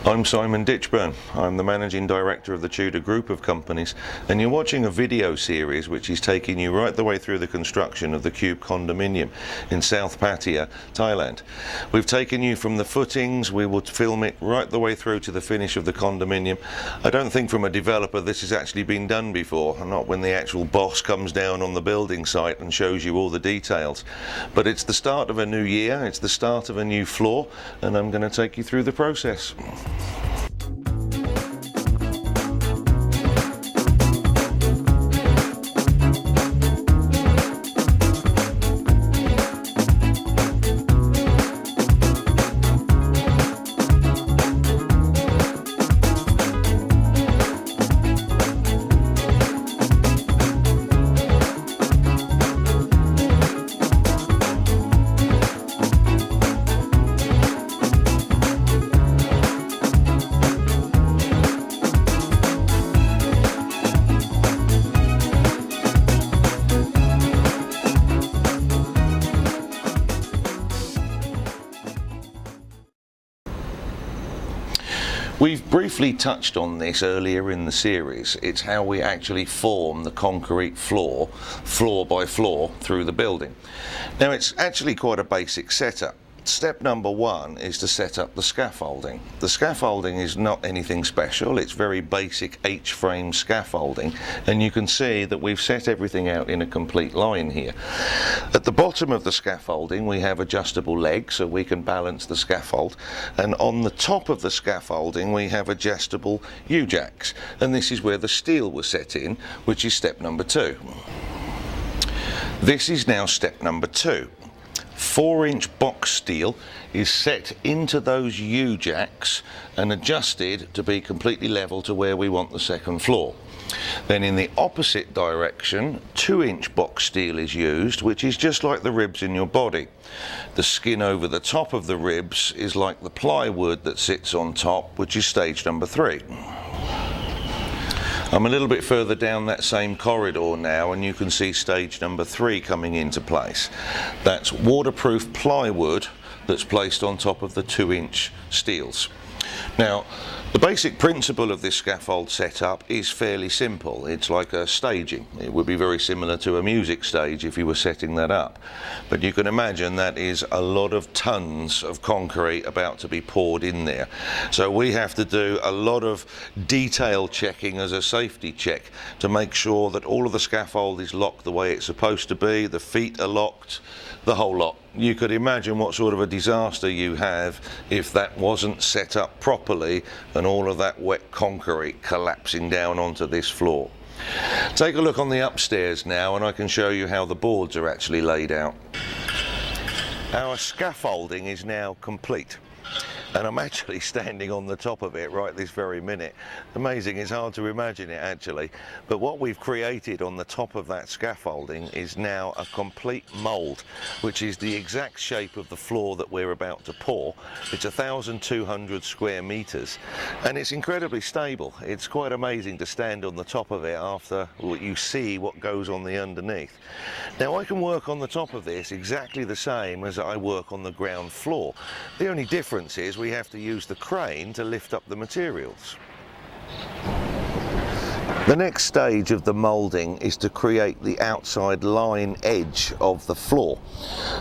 I'm Simon Ditchburn. I'm the Managing Director of the Tudor Group of Companies, and you're watching a video series which is taking you right the way through the construction of the Cube condominium in South Pattaya, Thailand. We've taken you from the footings, we will film it right the way through to the finish of the condominium. I don't think from a developer this has actually been done before, not when the actual boss comes down on the building site and shows you all the details. But it's the start of a new year, it's the start of a new floor, and I'm going to take you through the process. We've briefly touched on this earlier in the series. It's how we actually form the concrete floor, floor by floor, through the building. Now, it's actually quite a basic setup. Step number one is to set up the scaffolding. The scaffolding is not anything special, it's very basic H-frame scaffolding, and you can see that we've set everything out in a complete line here. At the bottom of the scaffolding we have adjustable legs so we can balance the scaffold, and on the top of the scaffolding we have adjustable U-jacks, and this is where the steel was set in, which is step number two. This is now step number two. 4-inch box steel is set into those U-jacks and adjusted to be completely level to where we want the second floor. Then in the opposite direction, 2-inch box steel is used, which is just like the ribs in your body. The skin over the top of the ribs is like the plywood that sits on top, which is stage number 3. I'm a little bit further down that same corridor now, and you can see stage number 3 coming into place. That's waterproof plywood that's placed on top of the 2-inch steels. Now, the basic principle of this scaffold setup is fairly simple. It's like a staging. It would be very similar to a music stage if you were setting that up. But you can imagine that is a lot of tons of concrete about to be poured in there. So we have to do a lot of detail checking as a safety check to make sure that all of the scaffold is locked the way it's supposed to be, the feet are locked, the whole lot. You could imagine what sort of a disaster you have if that wasn't set up properly and all of that wet concrete collapsing down onto this floor. Take a look on the upstairs now and I can show you how the boards are actually laid out. Our scaffolding is now complete, and I'm actually standing on the top of it right this very minute. Amazing, it's hard to imagine it actually, but what we've created on the top of that scaffolding is now a complete mould, which is the exact shape of the floor that we're about to pour. It's 1,200 square meters, and it's incredibly stable. It's quite amazing to stand on the top of it after you see what goes on the underneath. Now, I can work on the top of this exactly the same as I work on the ground floor. The only difference is we have to use the crane to lift up the materials. The next stage of the moulding is to create the outside line edge of the floor.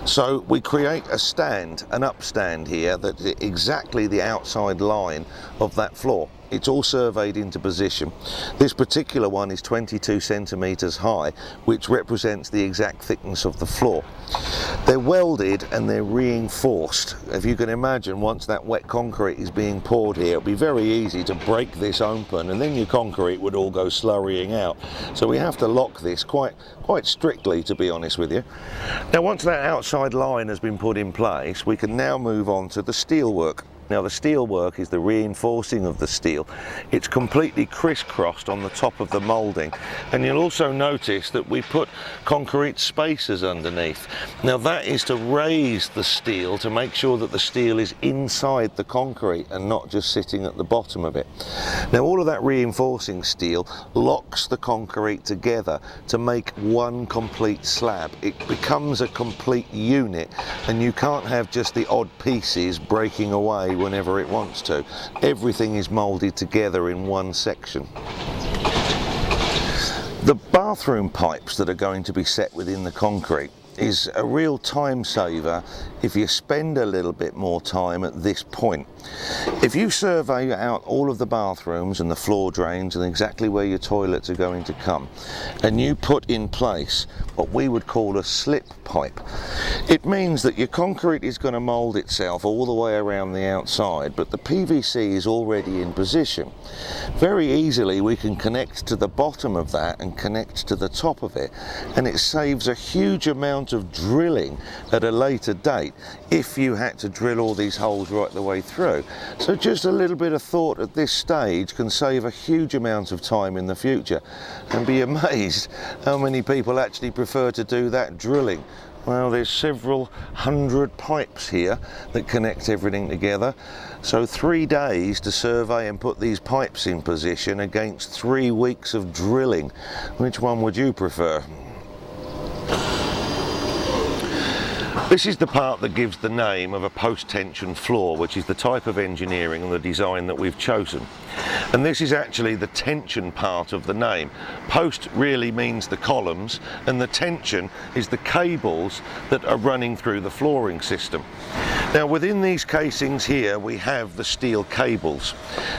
So we create a stand, an upstand here, that is exactly the outside line of that floor. It's all surveyed into position. This particular one is 22 centimeters high, which represents the exact thickness of the floor. They're welded and they're reinforced. If you can imagine, once that wet concrete is being poured here, it'll be very easy to break this open and then your concrete would all go slurrying out. So we have to lock this quite strictly, to be honest with you. Now, once that outside line has been put in place, we can now move on to the steel work. Now the steel work is the reinforcing of the steel. It's completely crisscrossed on the top of the moulding, and you'll also notice that we put concrete spacers underneath. Now that is to raise the steel to make sure that the steel is inside the concrete and not just sitting at the bottom of it. Now all of that reinforcing steel locks the concrete together to make one complete slab. It becomes a complete unit, and you can't have just the odd pieces breaking away whenever it wants to. Everything is moulded together in one section. The bathroom pipes that are going to be set within the concrete is a real time saver if you spend a little bit more time at this point. If you survey out all of the bathrooms and the floor drains and exactly where your toilets are going to come, and you put in place what we would call a slip pipe, it means that your concrete is going to mould itself all the way around the outside, but the PVC is already in position. Very easily we can connect to the bottom of that and connect to the top of it, and it saves a huge amount of drilling at a later date if you had to drill all these holes right the way through. So just a little bit of thought at this stage can save a huge amount of time in the future, and be amazed how many people actually prefer to do that drilling. Well, there's several hundred pipes here that connect everything together. So 3 days to survey and put these pipes in position against 3 weeks of drilling. Which one would you prefer? This is the part that gives the name of a post-tension floor, which is the type of engineering and the design that we've chosen. And this is actually the tension part of the name. Post really means the columns, and the tension is the cables that are running through the flooring system. Now within these casings here we have the steel cables.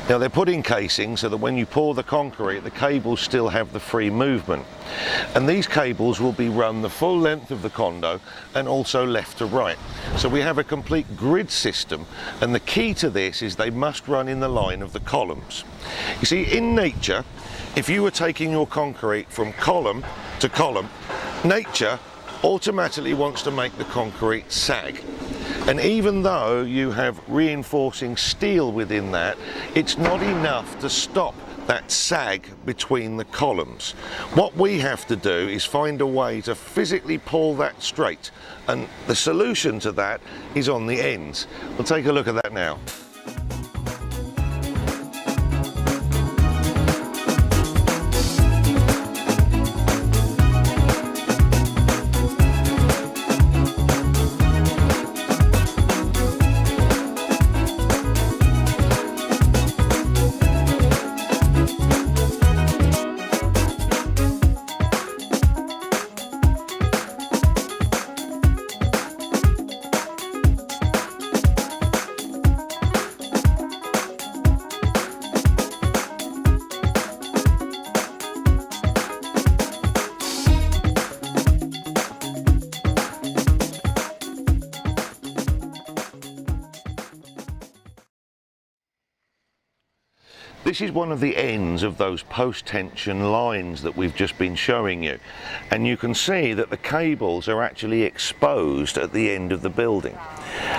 Now they're put in casings so that when you pour the concrete, the cables still have the free movement. And these cables will be run the full length of the condo and also left to right. So we have a complete grid system, and the key to this is they must run in the line of the columns. You see, in nature, if you were taking your concrete from column to column, nature automatically wants to make the concrete sag. And even though you have reinforcing steel within that, it's not enough to stop that sag between the columns. What we have to do is find a way to physically pull that straight, and the solution to that is on the ends. We'll take a look at that now. This is one of the ends of those post-tension lines that we've just been showing you, and you can see that the cables are actually exposed at the end of the building.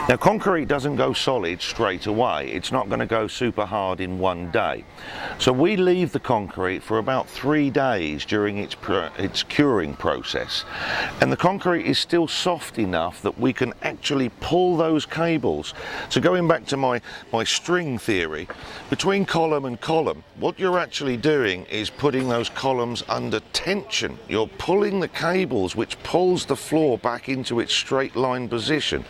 Now concrete doesn't go solid straight away. It's not going to go super hard in one day. So we leave the concrete for about 3 days during its curing process, and the concrete is still soft enough that we can actually pull those cables. So going back to my string theory, between column and column, what you're actually doing is putting those columns under tension. You're pulling the cables, which pulls the floor back into its straight line position.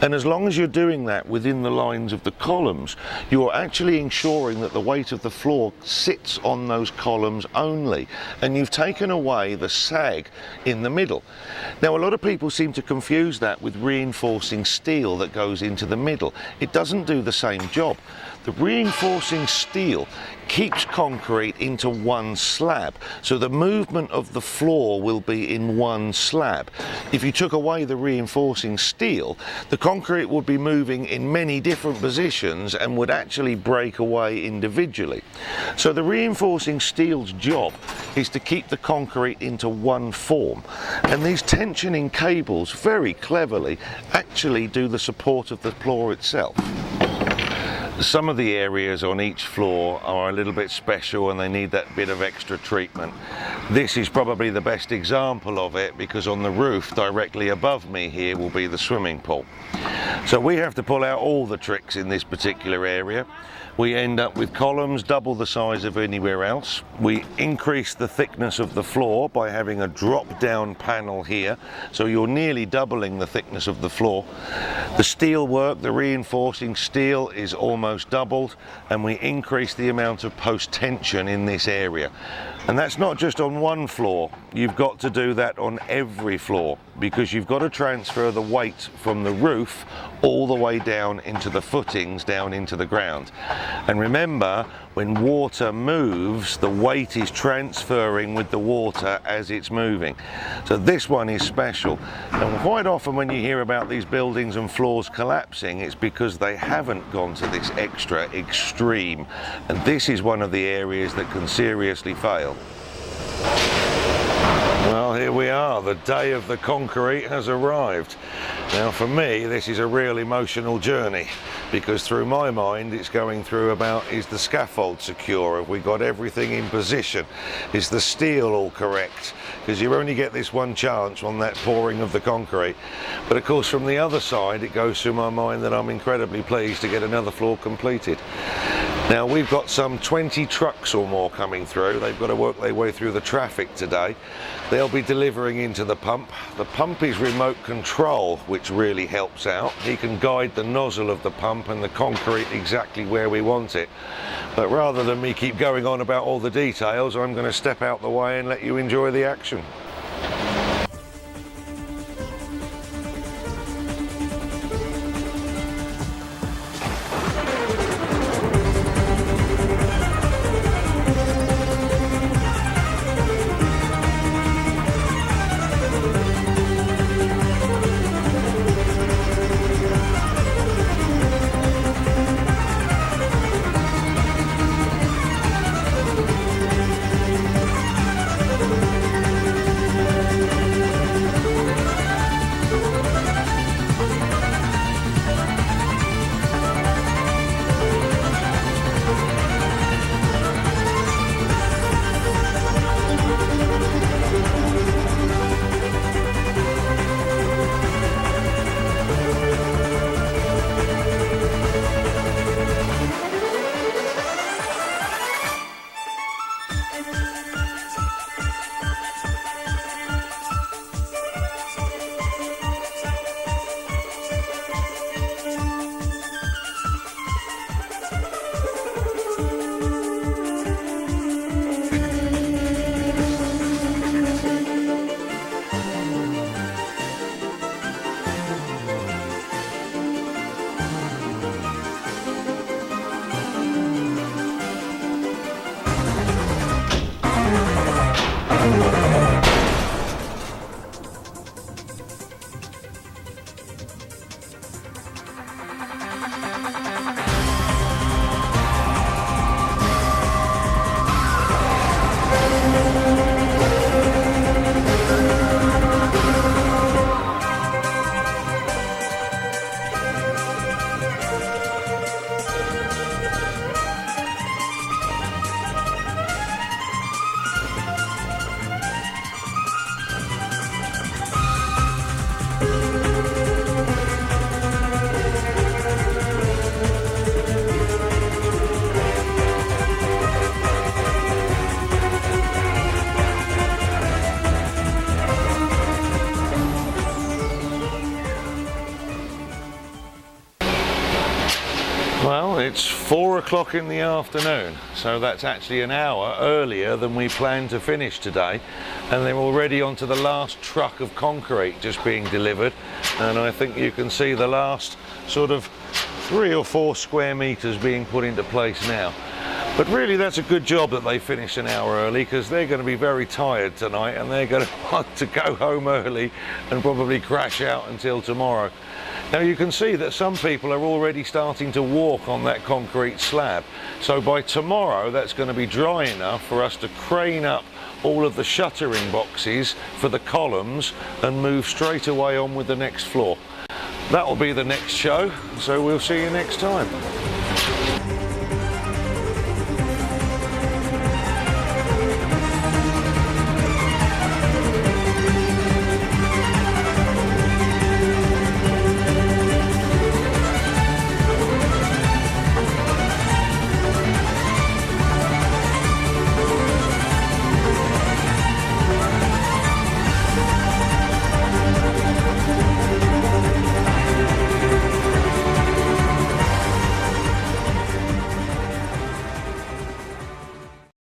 And as long as you're doing that within the lines of the columns, you're actually ensuring that the weight of the floor sits on those columns only, and you've taken away the sag in the middle. Now a lot of people seem to confuse that with reinforcing steel that goes into the middle. It doesn't do the same job. The reinforcing steel keeps concrete into one slab, so the movement of the floor will be in one slab. If you took away the reinforcing steel, the concrete would be moving in many different positions and would actually break away individually. So the reinforcing steel's job is to keep the concrete into one form, and these tensioning cables very cleverly actually do the support of the floor itself. some of the areas on each floor are a little bit special and they need that bit of extra treatment. This is probably the best example of it, because on the roof directly above me here will be the swimming pool. So we have to pull out all the tricks in this particular area. We end up with columns double the size of anywhere else. We increase the thickness of the floor by having a drop down panel here, so you're nearly doubling the thickness of the floor. The steel work, the reinforcing steel, is almost doubled, and we increase the amount of post tension in this area. And that's not just on one floor, you've got to do that on every floor, because you've got to transfer the weight from the roof all the way down into the footings, down into the ground. And remember, when water moves, the weight is transferring with the water as it's moving. So this one is special. And quite often when you hear about these buildings and floors collapsing, it's because they haven't gone to this extra extreme. And this is one of the areas that can seriously fail. Well, here we are. The day of the concrete has arrived. Now for me, this is a real emotional journey, because through my mind it's going through about, is the scaffold secure? Have we got everything in position? Is the steel all correct? Because you only get this one chance on that pouring of the concrete. But of course from the other side it goes through my mind that I'm incredibly pleased to get another floor completed. Now we've got some 20 trucks or more coming through. They've got to work their way through the traffic today. They'll be delivering into the pump. The pump is remote control, which really helps out. He can guide the nozzle of the pump and the concrete exactly where we want it. But rather than me keep going on about all the details, I'm going to step out the way and let you enjoy the action. Well, it's 4 o'clock in the afternoon, so that's actually an hour earlier than we planned to finish today, and they're already onto the last truck of concrete just being delivered, and I think you can see the last sort of 3 or 4 square meters being put into place now. But really that's a good job that they finished an hour early, because they're going to be very tired tonight and they're going to want to go home early and probably crash out until tomorrow. Now you can see that some people are already starting to walk on that concrete slab. So by tomorrow that's going to be dry enough for us to crane up all of the shuttering boxes for the columns and move straight away on with the next floor. That will be the next show, so we'll see you next time.